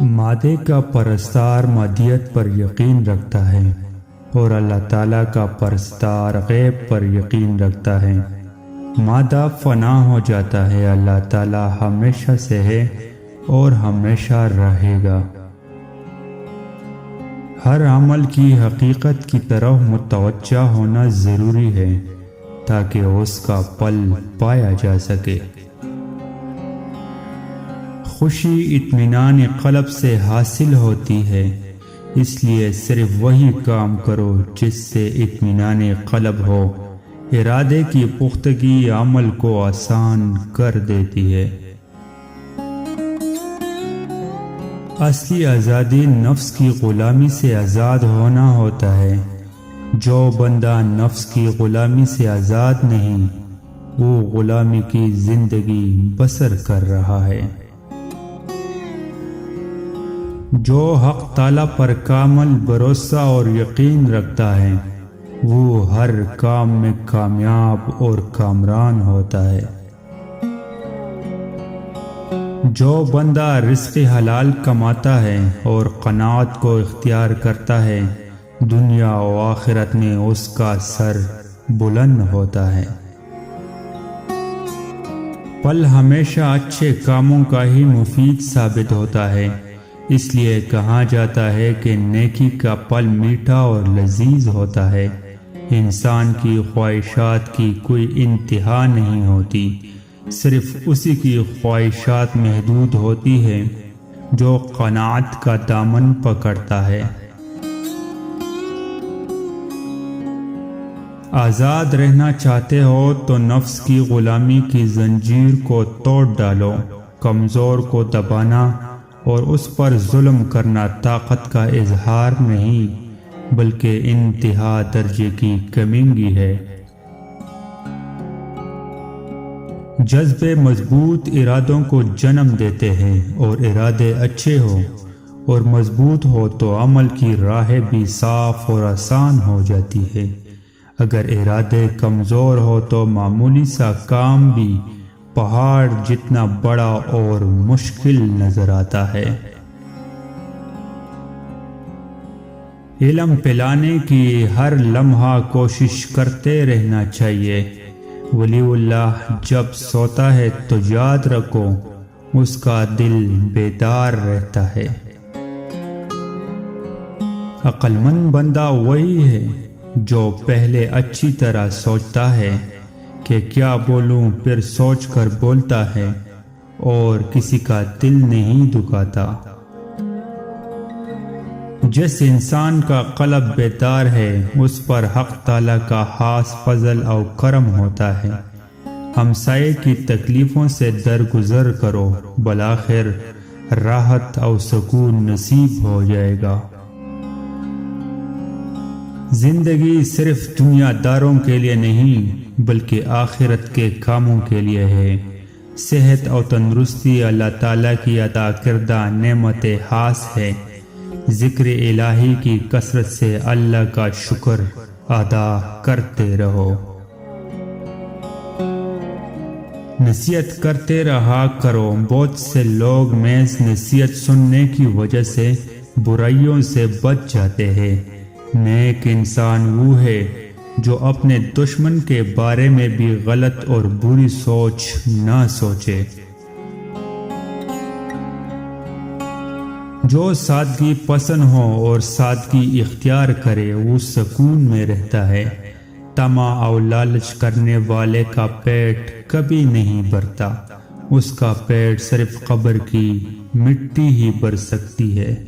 مادے کا پرستار مادیت پر یقین رکھتا ہے اور اللہ تعالیٰ کا پرستار غیب پر یقین رکھتا ہے۔ مادہ فنا ہو جاتا ہے، اللہ تعالیٰ ہمیشہ سے ہے اور ہمیشہ رہے گا۔ ہر عمل کی حقیقت کی طرف متوجہ ہونا ضروری ہے تاکہ اس کا پل پایا جا سکے۔ خوشی اطمینان قلب سے حاصل ہوتی ہے، اس لیے صرف وہی کام کرو جس سے اطمینان قلب ہو۔ ارادے کی پختگی عمل کو آسان کر دیتی ہے۔ اصلی آزادی نفس کی غلامی سے آزاد ہونا ہوتا ہے۔ جو بندہ نفس کی غلامی سے آزاد نہیں، وہ غلامی کی زندگی بسر کر رہا ہے۔ جو حق تعالیٰ پر کامل بھروسہ اور یقین رکھتا ہے، وہ ہر کام میں کامیاب اور کامران ہوتا ہے۔ جو بندہ رزق حلال کماتا ہے اور قناعت کو اختیار کرتا ہے، دنیا و آخرت میں اس کا سر بلند ہوتا ہے۔ پل ہمیشہ اچھے کاموں کا ہی مفید ثابت ہوتا ہے، اس لیے کہا جاتا ہے کہ نیکی کا پل میٹھا اور لذیذ ہوتا ہے۔ انسان کی خواہشات کی کوئی انتہا نہیں ہوتی، صرف اسی کی خواہشات محدود ہوتی ہے جو قناعت کا دامن پکڑتا ہے۔ آزاد رہنا چاہتے ہو تو نفس کی غلامی کی زنجیر کو توڑ ڈالو۔ کمزور کو دبانا اور اس پر ظلم کرنا طاقت کا اظہار نہیں بلکہ انتہا درجے کی کمینگی ہے۔ جذبے مضبوط ارادوں کو جنم دیتے ہیں، اور ارادے اچھے ہو اور مضبوط ہو تو عمل کی راہ بھی صاف اور آسان ہو جاتی ہے۔ اگر ارادے کمزور ہو تو معمولی سا کام بھی پہاڑ جتنا بڑا اور مشکل نظر آتا ہے۔ علم پھیلانے کی ہر لمحہ کوشش کرتے رہنا چاہیے۔ ولی اللہ جب سوتا ہے تو یاد رکھو اس کا دل بیدار رہتا ہے۔ عقل مند بندہ وہی ہے جو پہلے اچھی طرح سوچتا ہے کہ کیا بولوں، پھر سوچ کر بولتا ہے اور کسی کا دل نہیں دکھاتا۔ جس انسان کا قلب بیدار ہے اس پر حق تعالیٰ کا خاص فضل اور کرم ہوتا ہے۔ ہمسائے کی تکلیفوں سے درگزر کرو، بالآخر راحت اور سکون نصیب ہو جائے گا۔ زندگی صرف دنیا داروں کے لیے نہیں بلکہ آخرت کے کاموں کے لیے ہے۔ صحت اور تندرستی اللہ تعالیٰ کی عطا کردہ نعمت خاص ہے۔ ذکر الہی کی کثرت سے اللہ کا شکر ادا کرتے رہو۔ نصیحت کرتے رہا کرو۔ بہت سے لوگ محض نصیحت سننے کی وجہ سے برائیوں سے بچ جاتے ہیں۔ نیک انسان وہ ہے جو اپنے دشمن کے بارے میں بھی غلط اور بری سوچ نہ سوچے۔ جو سادگی پسند ہو اور سادگی اختیار کرے وہ سکون میں رہتا ہے۔ طمع اور لالچ کرنے والے کا پیٹ کبھی نہیں بھرتا، اس کا پیٹ صرف قبر کی مٹی ہی بھر سکتی ہے۔